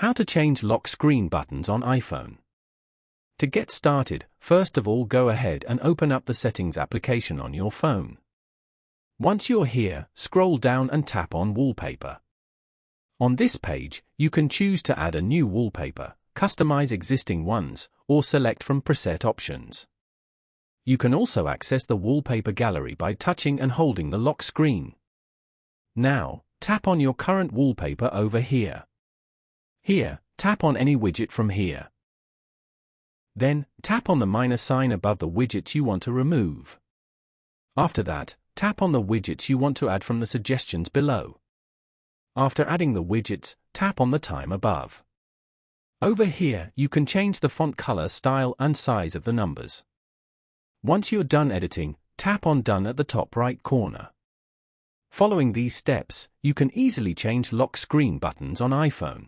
How to change lock screen buttons on iPhone. To get started, first of all go ahead and open up the Settings application on your phone. Once you're here, scroll down and tap on Wallpaper. On this page, you can choose to add a new wallpaper, customize existing ones, or select from preset options. You can also access the wallpaper gallery by touching and holding the lock screen. Now, tap on your current wallpaper over here. Here, tap on any widget from here. Then, tap on the minus sign above the widgets you want to remove. After that, tap on the widgets you want to add from the suggestions below. After adding the widgets, tap on the time above. Over here, you can change the font color, style, and size of the numbers. Once you're done editing, tap on Done at the top right corner. Following these steps, you can easily change lock screen buttons on iPhone.